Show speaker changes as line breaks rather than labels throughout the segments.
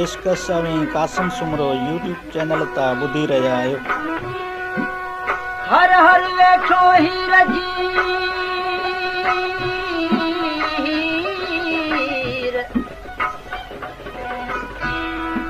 पेशकश Qasim Soomro YouTube channel ता ॿुधी रहिया आहियो।
हर हर वेठो हीर जी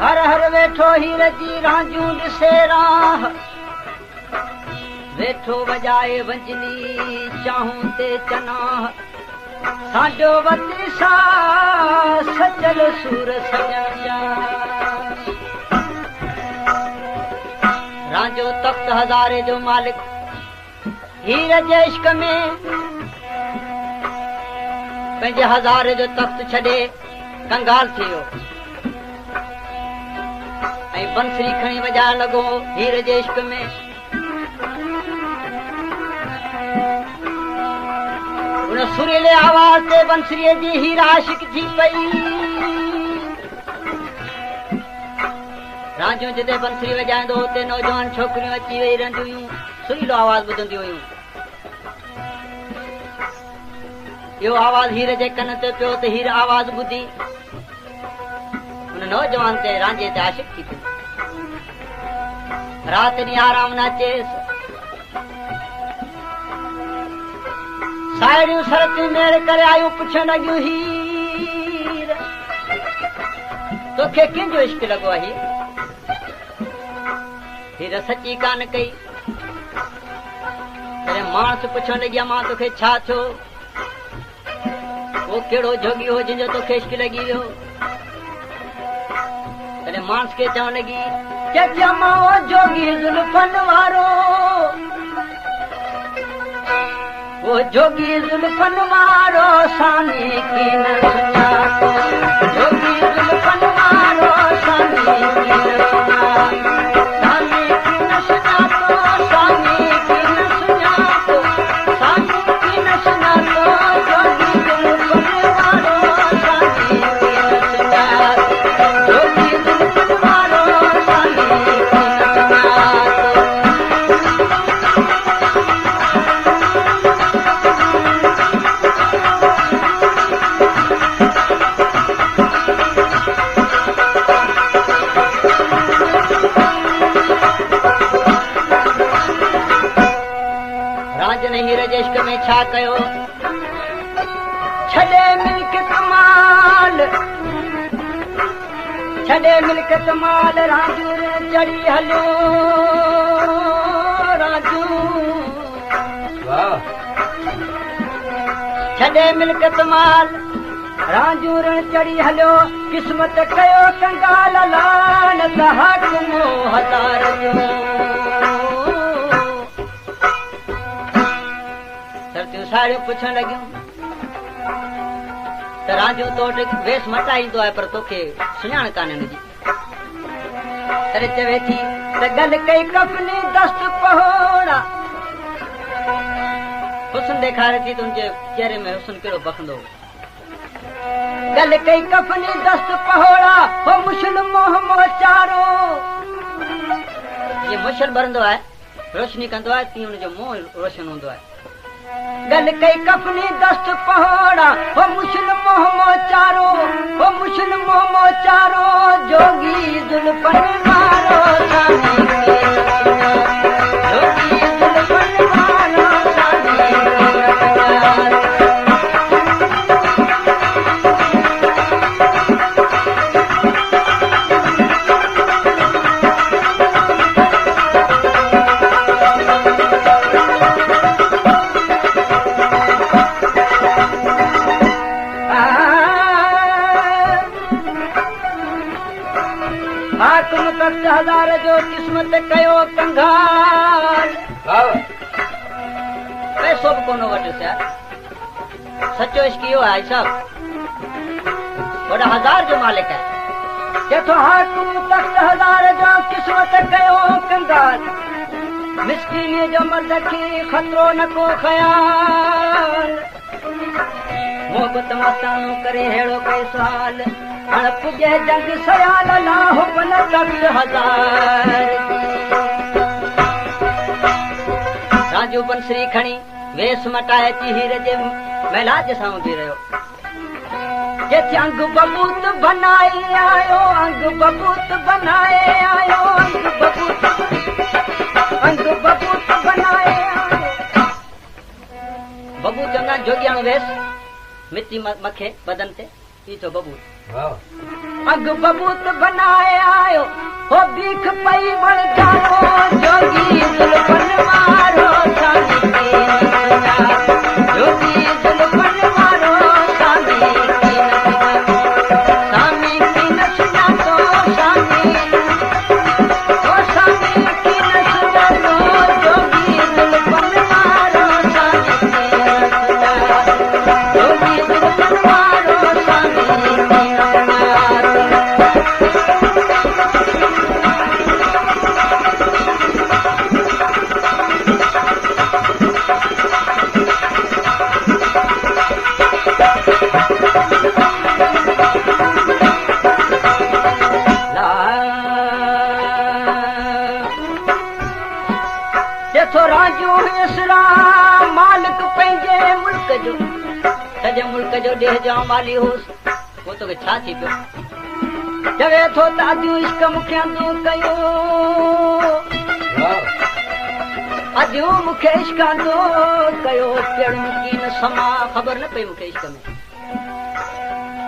हर हर वेठो हीर जी रांझूं ॾिसे राह वेठो वॼाए वंजनी चाहूं ते चनाह साडो वती सा सचल सूर सॼा रांझो तख्त हज़ारे जो मालिक हीर जे इश्क में पंहिंजे हज़ारे जो तख्त छॾे कंगाल थी वियो ऐं बंसरी खणी वॼाइण लॻो हीर जे इश्क में। उन सुरीले आवाज़ ते बंसरीअ जी हीर आशिक थी पई। रांझो जिते बंसरी वॼाईंदो हुते नौजवान छोकिरियूं अची वेही रहंदियूं हुयूं, सुरीलो आवाज़ ॿुधंदियूं हुयूं। इहो आवाज़ हीर जे कन ते पियो त हीर आवाज़ ॿुधी उन नौजवान ते रांझे ते आशिक थी पई। राति ॾींहुं आराम न अचेसि, साहेड़ियूं सरतियूं मेड़ करे आयूं पुछण लॻियूं हीर तोखे कंहिंजो इश्क लॻो आहे? हीर सची कान कई। तॾहिं माण्हू पुछण लॻी मां तोखे छा थियो? वो कहिड़ो जोगी हो जंहिंजो तोखे इश्क लॻी वियो? तॾहिं माण्हू खे चवण लॻी चमाओ जोगी ज़ुल्फन वारो, वो जोगी ज़ुल्फन वारो सानी की न सुञातो, जोगी ज़ुल्फन वारो सानी की न सुञातो, सानी की न सुञातो, सानी की न सुञातो, सानी की न सुञातो, जोगी ज़ुल्फन वारो सानी की न सुञातो, जोगी ज़ुल्फन वारो सानी की न सुञातो। हीर जे इश्क में छा कयो? छॾे मिल्कियत माल, छॾे मिल्कियत माल रांझू चढ़ी हलियो। रांझू छॾे मिल्कियत माल रांझू चढ़ी हलियो। क़िस्मत कयो कंगाल लानत हाकिमो हज़ार जो। साड़ियूं पुछण लॻियूं त रांझू तो वटि वेस मटाईंदो आहे पर तोखे सुञाण कान्हे हुनजी। तॾहिं चवे थी त गल कई कफनी दस्त पहोड़ा, हुस्न ॾेखारे थी तुंहिंजे चेहरे में हुस्न कहिड़ो बखंदो। गल कई कफनी दस्त पहोड़ा हो मुशल मोह मोचारो। ये मुशल भरंदो आहे, रोशनी कंदो आहे, तीअं हुनजो मोह रोशन हूंदो आहे। गल कई कफनी दस्त पहोड़ा हो मुशल मोह मोचारो, हो मुशल मोह मोचारो, जोगी ज़ुल्फन वारो सानी की न सुञातो, जोगी ज़ुल्फन वारो सानी की न सुञातो। हाकिम तख्त हज़ार जो क़िस्मत कयो कंगाल। पैसो बि कोन वटि सचो इश्क इहो आहे साहब, वॾा हज़ार जो मालिक आहे। चएथो हाकिम तख्त हज़ार जो क़िस्मत कयो कंगाल। मिसकीनीअ जो मर्द खे ख़तरो न को ख़याल। मोहबत मस्तानो करे हेड़ो कई सुहाल, हण पुॼे जंग सयाल लाहो बन तख्त हज़ार। रांझू बंसरी खणी वेस मटाए अची हीर जे महिलाज सां बीह रहियो। जेथी अंग बबूत बनाए आयो, अंग बबूत बनाए आयो, अंग बबूत बनाए आयो। बबूत चवंदा जोगियाणो वेस मिटी मखे बदन ते ई तो बबूत। अंग बबूत बनाए आयो हो बीख पई बण जानो जोगी जुल्फन मारो सानी की नैया, जोगी जुल्फन मारो सानी की नैया, सामी की नैया तो सामी, ओ सामी की नैया तो जोगी जुल्फन मारो सानी की नैया, जोगी जुल्फन मारो सानी की नैया। जेथो राजू इसरा मालिक पंहिंजे मुल्क जो, सॼे मुल्क जो ॾेह जो माली होस, वो तो छा थी पियो चवे थो त अॼु इश्क मूंखे अंधो कयो, अॼु मूंखे इश्क अंधो कयो, कहिड़ो कीन समा ख़बर न पई मूंखे इश्क में,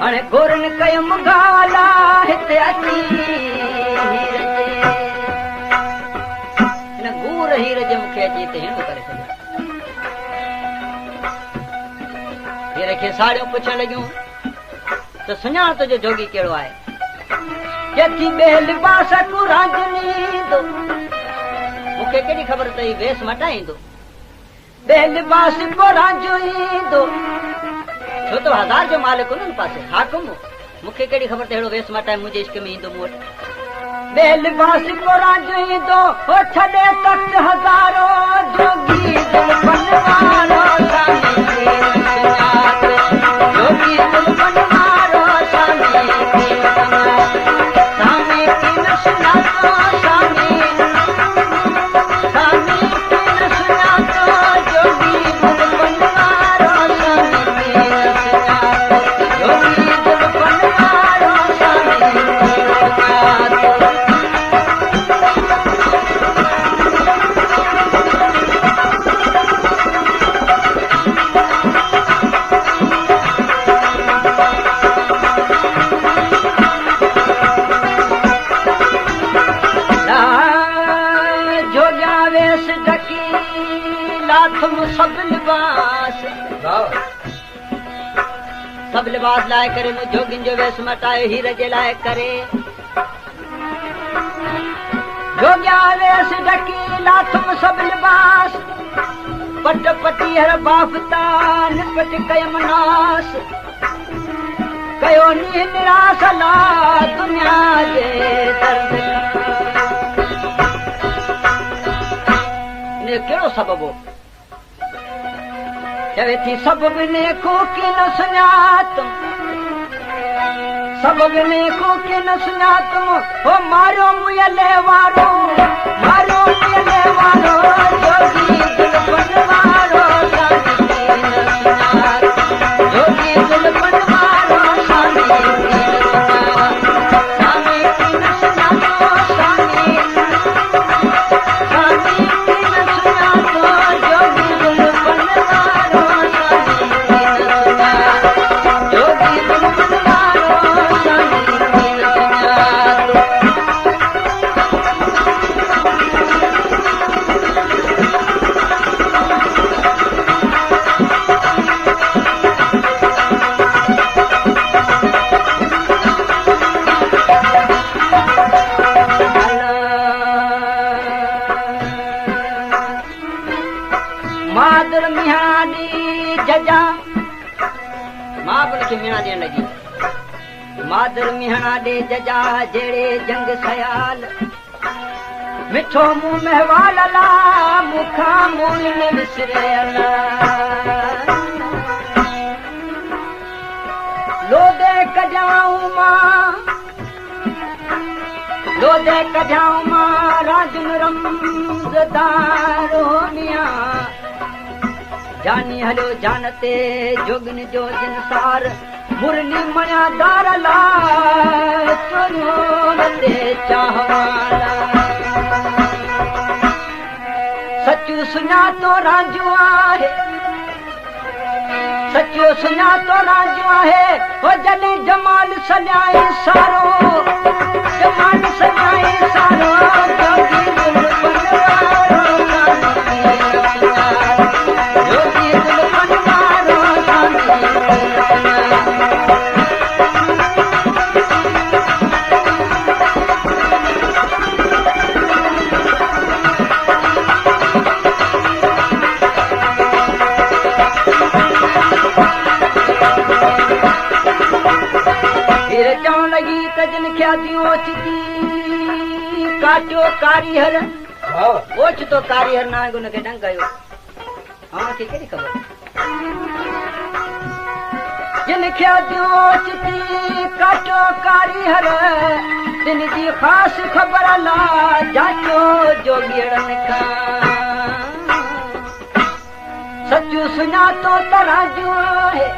हाणे गोरनि कयमि गाला हिते अची हीर जे, हिन गूर हीर जे मूंखे अची हिते हिंदो करे छॾियो। हीर खे साड़ियूं पुछण लॻियूं त सुञाण तुंहिंजो जोगी कहिड़ो आहे, चेथी ॿिए लिबास को रांझनी ईंदो, मूंखे केॾी ख़बर अथई वेस मटाईंदो, ॿिए लिबास को रांझो ईंदो, छो तो हज़ार जो मालिक उन पासे हाकुम, मूंखे केॾी ख़बर त अहिड़ो वेस मटाए मुंहिंजे इश्क में ईंदो मूं वटि, ॿिए लिबास को रांझो ईंदो हो छॾे तख़्त हज़ारो जोगी जुल्फन वारो सानी की नैया, जोगी जुल्फन वारो सानी की नैया, सामी की नैया तो सामी, सामी की नैया तो जोगी जुल्फन वारो सानी की नैया, जोगी जुल्फन वारो सानी की नैया। सब लिबास लाए करे मुझ जोगिन जो वेस मटाए हीर जे लाए करे, जोगिया वेस ढकी लाथम सब लिबास, पट पटी हर बाफता निपट कयम नास, कयो नी निराश ला दुनिया जे दर्द ने कहिड़ो सबबो चवे थी सबब ने को की न सुञातम, सबब ने को की न सुञातम, हो मारो मुयले वारो, मारो मुयले वारो जोगी जुल्फन वारो सानी की नैया, जोगी जुल्फन वारो सानी की नैया, सामी की नैया तो सामी, सामी की नैया तो जोगी जुल्फन वारो सानी की नैया, जोगी जुल्फन वारो सानी की नैया। मादर मिहानी जजा मां बन के मिणा ॾियण लॻी, मादर मिहणा ॾे जजा जहिड़े जंग सयाल, मिठो मुंहुं महवाल ला मुखां मुंहुं न विसरे अला, लोदे कढाऊं मां, लोदे कढाऊं मां राजुन रमज़दारो मियां, जानी हलो जानते जोगिन जो जिनसार मुरली मया दारला ते चाहवाला सचो सुञातो राजू आहे सचो सुञातो राजू आहे हो जॾहिं जमाल सॼाए सारो जमाल सॼाए सारो जोगी दुल्हन वारो जोगी दुल्हन वारो काटियो कारीहर ओचितो कारीहर ना गुन के डंग गयो हां के केड़ी खबर जिन ख्या दियो ओचिती काटियो कारीहर दिन जी खास खबर ला जाचो जोगियड़न का सचो सुञातो तराजू है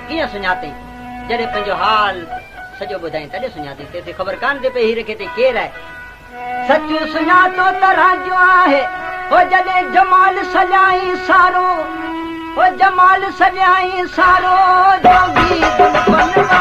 किया सुञाते जड़े पंजो हाल सजो बुधाई तॾहिं सुञाती तेते ख़बर कान थी पई हीर खे केर आहे सचो सुञातो त राजो आहे हो जॾहिं जमाल सॼाई सारो हो जमाल सॼाई सारो जोगी दुल्हन